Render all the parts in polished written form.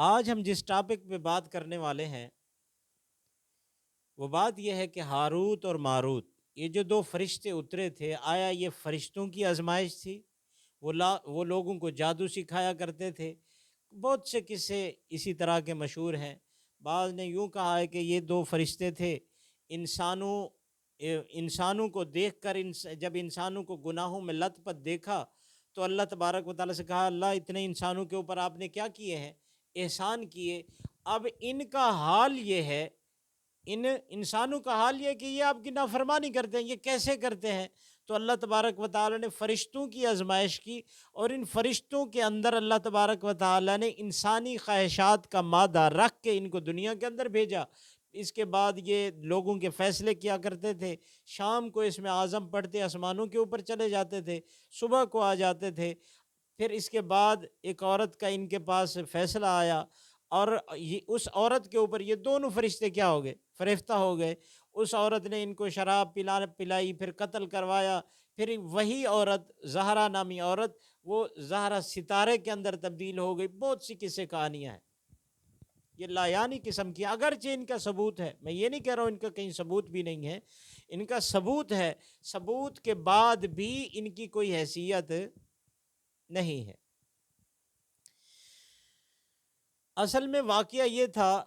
آج ہم جس ٹاپک پہ بات کرنے والے ہیں وہ بات یہ ہے کہ ہاروت اور ماروت یہ جو دو فرشتے اترے تھے، آیا یہ فرشتوں کی آزمائش تھی؟ وہ لوگوں کو جادو سکھایا کرتے تھے؟ بہت سے قصے اسی طرح کے مشہور ہیں۔ بعض نے یوں کہا ہے کہ یہ دو فرشتے تھے، انسانوں انسانوں کو دیکھ کر جب انسانوں کو گناہوں میں لت پت دیکھا تو اللہ تبارک و تعالیٰ سے کہا، اللہ اتنے انسانوں کے اوپر آپ نے کیا کیے ہیں؟ احسان کیے۔ اب ان کا حال یہ ہے، ان انسانوں کا حال یہ کہ یہ آپ کی نافرمانی کرتے ہیں، یہ کیسے کرتے ہیں؟ تو اللہ تبارک و تعالیٰ نے فرشتوں کی آزمائش کی، اور ان فرشتوں کے اندر اللہ تبارک و تعالیٰ نے انسانی خواہشات کا مادہ رکھ کے ان کو دنیا کے اندر بھیجا۔ اس کے بعد یہ لوگوں کے فیصلے کیا کرتے تھے، شام کو اس میں اعظم پڑھتے آسمانوں کے اوپر چلے جاتے تھے، صبح کو آ جاتے تھے۔ پھر اس کے بعد ایک عورت کا ان کے پاس فیصلہ آیا، اور اس عورت کے اوپر یہ دونوں فرشتے کیا ہو گئے؟ فریفتہ ہو گئے۔ اس عورت نے ان کو شراب پلائی، پھر قتل کروایا۔ پھر وہی عورت، زہرا نامی عورت، وہ زہرا ستارے کے اندر تبدیل ہو گئی۔ بہت سی قصے کہانیاں ہیں، یہ لایانی قسم کی، اگرچہ ان کا ثبوت ہے، میں یہ نہیں کہہ رہا ہوں ان کا کہیں ثبوت بھی نہیں ہے، ان کا ثبوت ہے، ثبوت کے بعد بھی ان کی کوئی حیثیت نہیں ہے۔ اصل میں واقعہ یہ تھا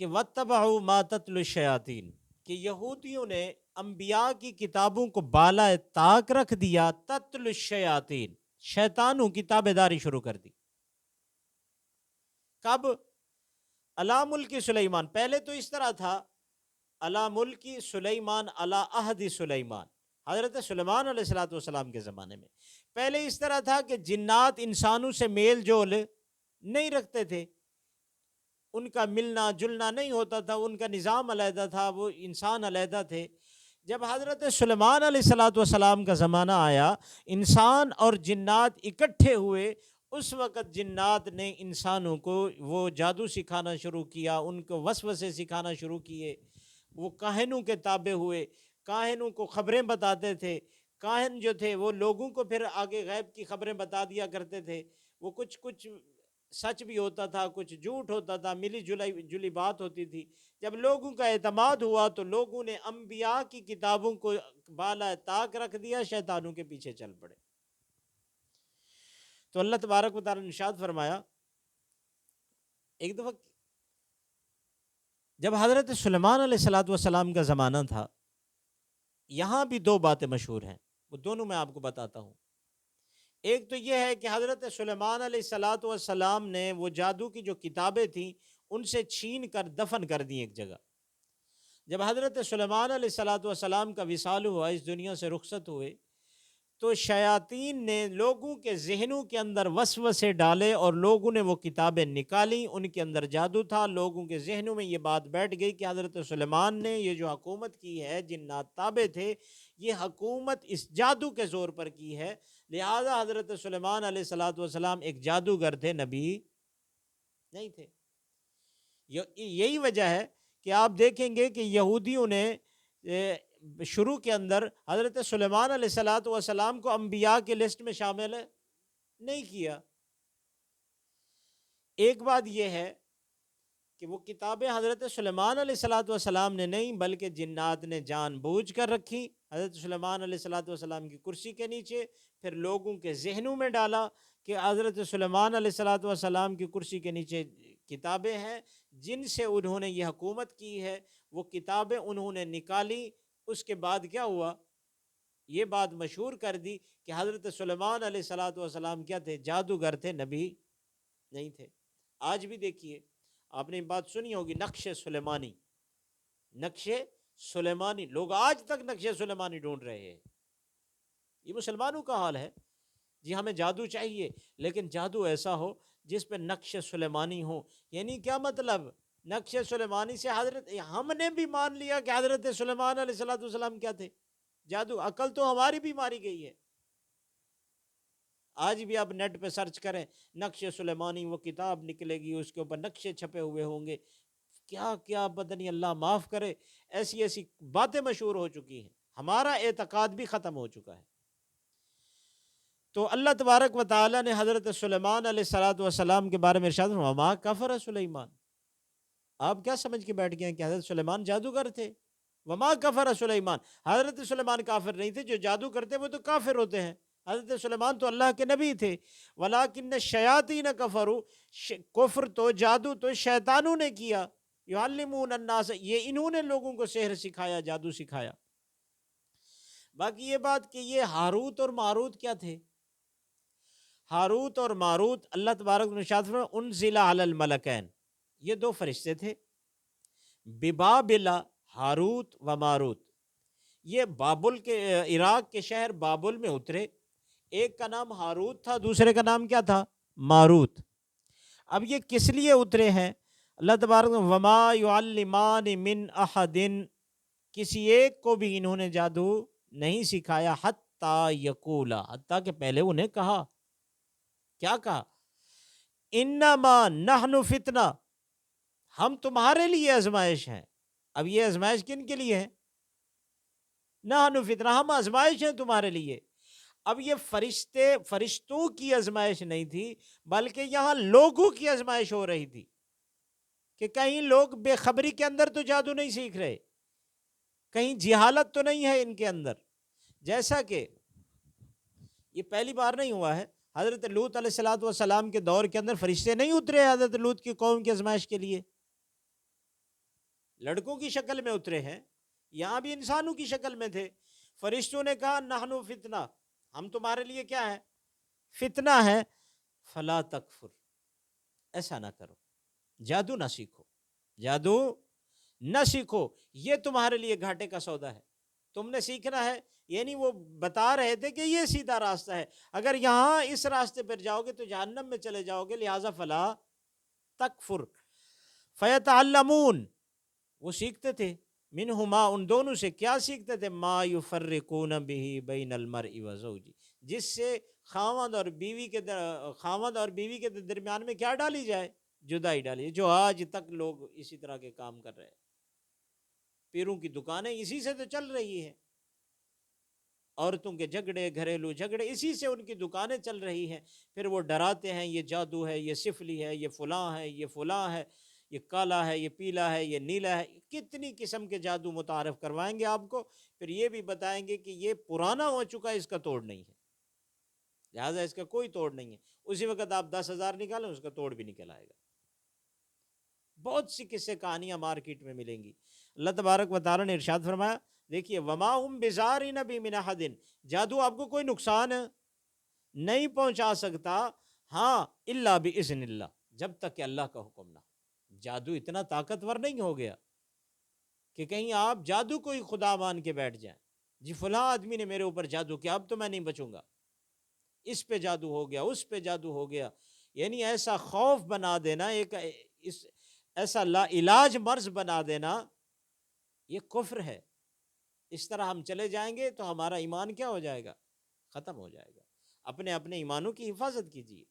کہ وَاتَّبَعُوا مَا تَتْلُو الشَّيَاطِينُ، کہ یہودیوں نے انبیاء کی کتابوں کو بالائے طاق رکھ دیا، تتلو الشیاطین، شیطانوں کی تابع داری شروع کر دی۔ کب؟ علی ملک سلیمان، پہلے تو اس طرح تھا، علی ملک سلیمان علی عہد سلیمان، حضرت سلیمان علیہ السلام کے زمانے میں پہلے اس طرح تھا کہ جنات انسانوں سے میل جول نہیں رکھتے تھے، ان کا ملنا جلنا نہیں ہوتا تھا، ان کا نظام علیحدہ تھا، وہ انسان علیحدہ تھے۔ جب حضرت سلیمان علیہ السلام کا زمانہ آیا، انسان اور جنات اکٹھے ہوئے، اس وقت جنات نے انسانوں کو وہ جادو سکھانا شروع کیا، ان کو وسوسے سکھانا شروع کیے، وہ کاہنوں کے تابع ہوئے، کاہنوں کو خبریں بتاتے تھے۔ کاہن جو تھے وہ لوگوں کو پھر آگے غیب کی خبریں بتا دیا کرتے تھے، وہ کچھ سچ بھی ہوتا تھا، کچھ جھوٹ ہوتا تھا، ملی جلی بات ہوتی تھی۔ جب لوگوں کا اعتماد ہوا تو لوگوں نے انبیاء کی کتابوں کو بالائے طاق رکھ دیا، شیطانوں کے پیچھے چل پڑے۔ تو اللہ تبارک و تعالیٰ نے ارشاد فرمایا، ایک دفعہ جب حضرت سلیمان علیہ السلام کا زمانہ تھا، یہاں بھی دو باتیں مشہور ہیں، وہ دونوں میں آپ کو بتاتا ہوں۔ ایک تو یہ ہے کہ حضرت سلیمان علیہ السلام نے وہ جادو کی جو کتابیں تھیں ان سے چھین کر دفن کر دی ایک جگہ۔ جب حضرت سلیمان علیہ السلام کا وصال ہوا، اس دنیا سے رخصت ہوئے، تو شیاطین نے لوگوں کے ذہنوں کے اندر وسوسے ڈالے اور لوگوں نے وہ کتابیں نکالیں، ان کے اندر جادو تھا۔ لوگوں کے ذہنوں میں یہ بات بیٹھ گئی کہ حضرت سلیمان نے یہ جو حکومت کی ہے، جنات تابع تھے، یہ حکومت اس جادو کے زور پر کی ہے، لہذا حضرت سلیمان علیہ السلام ایک جادوگر تھے، نبی نہیں تھے۔ یہی وجہ ہے کہ آپ دیکھیں گے کہ یہودیوں نے شروع کے اندر حضرت سلیمان علیہ السلام کو انبیاء کے لسٹ میں شامل نہیں کیا۔ ایک بات یہ ہے کہ وہ کتابیں حضرت سلیمان علیہ السلام نے نہیں بلکہ جنات نے جان بوجھ کر رکھی حضرت سلیمان علیہ السلام کی کرسی کے نیچے، پھر لوگوں کے ذہنوں میں ڈالا کہ حضرت سلیمان علیہ السلام کی کرسی کے نیچے کتابیں ہیں جن سے انہوں نے یہ حکومت کی ہے، وہ کتابیں انہوں نے نکالی۔ اس کے بعد کیا ہوا؟ یہ بات مشہور کر دی کہ حضرت سلیمان علیہ السلام کیا تھے؟ جادوگر تھے، نبی نہیں تھے۔ آج بھی دیکھیے، آپ نے بات سنی ہوگی، نقش سلیمانی، نقش سلیمانی، لوگ آج تک نقش سلیمانی ڈھونڈ رہے ہیں۔ یہ مسلمانوں کا حال ہے، جی ہمیں جادو چاہیے لیکن جادو ایسا ہو جس پہ نقش سلیمانی ہو۔ یعنی کیا مطلب؟ نقش سلیمانی سے حضرت، ہم نے بھی مان لیا کہ حضرت سلیمان علیہ السلام کیا تھے؟ جادو۔ عقل تو ہماری بھی ماری گئی ہے۔ آج بھی آپ نیٹ پہ سرچ کریں، نقش سلیمانی، وہ کتاب نکلے گی، اس کے اوپر نقشے چھپے ہوئے ہوں گے، کیا کیا پتہ نہیں، اللہ معاف کرے، ایسی ایسی باتیں مشہور ہو چکی ہیں، ہمارا اعتقاد بھی ختم ہو چکا ہے۔ تو اللہ تبارک و تعالیٰ نے حضرت سلیمان علیہ الصلوۃ والسلام کے بارے میں ارشاد فرمایا وما کفر سلیمان. آپ کیا سمجھ کے بیٹھ گئے ہیں کہ حضرت سلیمان جادوگر تھے؟ وما کفر سلیمان، حضرت سلیمان کافر نہیں تھے. جو جادو کرتے وہ تو کافر ہوتے ہیں. حضرت سلیمان تو اللہ کے نبی تھے. ولیکن الشیاطین کفروا، کفر تو جادو تو شیطانوں نے کیا. یعلمون الناس، یہ انہوں نے لوگوں کو سحر سکھایا، جادو سکھایا. باقی یہ بات کہ یہ ہاروت اور ماروت کیا تھے؟ ہاروت اور ماروت اللہ تبارک نے ارشاد فرمایا انزل علی الملکین، یہ دو فرشتے تھے. ببابل، ہاروت و ماروت، یہ بابل کے عراق کے شہر بابل میں اترے. ایک کا نام ہاروت تھا، دوسرے کا نام کیا تھا؟ ماروت. اب یہ کس لیے اترے ہیں؟ اللہ تبارک وما یعلمان من احد، کسی ایک کو بھی انہوں نے جادو نہیں سکھایا حتی یقولا، حتیٰ کہ پہلے انہیں کہا، کیا کہا؟ انما نحن فتنہ، ہم تمہارے لیے آزمائش ہیں. اب یہ آزمائش کن کے لیے ہے؟ نحن فتنہ، ہم آزمائش ہیں تمہارے لیے. اب یہ فرشتوں کی آزمائش نہیں تھی، بلکہ یہاں لوگوں کی آزمائش ہو رہی تھی کہ کہیں لوگ بے خبری کے اندر تو جادو نہیں سیکھ رہے، کہیں جہالت تو نہیں ہے ان کے اندر. جیسا کہ یہ پہلی بار نہیں ہوا ہے، حضرت لوط علیہ الصلوۃ والسلام کے دور کے اندر فرشتے نہیں اترے حضرت لوط کی قوم کی آزمائش کے لیے، لڑکوں کی شکل میں اترے ہیں. یہاں بھی انسانوں کی شکل میں تھے. فرشتوں نے کہا نحن فتنہ، ہم تمہارے لیے کیا ہے؟ فتنہ ہے. فلا تکفر، ایسا نہ کرو، جادو نہ سیکھو، جادو نہ سیکھو، یہ تمہارے لیے گھاٹے کا سودا ہے. تم نے سیکھنا ہے، یعنی وہ بتا رہے تھے کہ یہ سیدھا راستہ ہے، اگر یہاں اس راستے پر جاؤ گے تو جہنم میں چلے جاؤ گے، لہٰذا فلا تکفر. فیتعلمون، وہ سیکھتے تھے، منہما، ان دونوں سے کیا سیکھتے تھے؟ ما یفرقون بہ بین المرء وزوجہ، جس سے خاوند اور بیوی کے درمیان میں کیا ڈالی جائے؟ جدائی ڈالی جائے. جو آج تک لوگ اسی طرح کے کام کر رہے ہیں، پیروں کی دکانیں اسی سے تو چل رہی ہیں، عورتوں کے جھگڑے، گھریلو جھگڑے، اسی سے ان کی دکانیں چل رہی ہیں. پھر وہ ڈراتے ہیں یہ جادو ہے، یہ سفلی ہے، یہ فلاں ہے، یہ فلاں ہے، یہ کالا ہے، یہ پیلا ہے، یہ نیلا ہے. کتنی قسم کے جادو متعارف کروائیں گے آپ کو، پھر یہ بھی بتائیں گے کہ یہ پرانا ہو چکا ہے، اس کا توڑ نہیں ہے، لہٰذا اس کا کوئی توڑ نہیں ہے. اسی وقت آپ 10,000 نکالیں، اس کا توڑ بھی نکل آئے گا. بہت سی قصے کہانیاں مارکیٹ میں ملیں گی. اللہ تبارک و تعالیٰ نے ارشاد فرمایا، دیکھیے وما ہم بزارین بہ من احد، جادو آپ کو کوئی نقصان نہیں پہنچا سکتا، ہاں الا باذن اللہ، جب تک کہ اللہ کا حکم نہ. جادو اتنا طاقتور نہیں ہو گیا کہ کہیں آپ جادو کو ہی خدا مان کے بیٹھ جائیں. جی فلاں آدمی نے میرے اوپر جادو کیا، اب تو میں نہیں بچوں گا، اس پہ جادو ہو گیا، اس پہ جادو ہو گیا. یعنی ایسا خوف بنا دینا، ایسا لا علاج مرض بنا دینا، یہ کفر ہے. اس طرح ہم چلے جائیں گے تو ہمارا ایمان کیا ہو جائے گا؟ ختم ہو جائے گا. اپنے ایمانوں کی حفاظت کیجیے.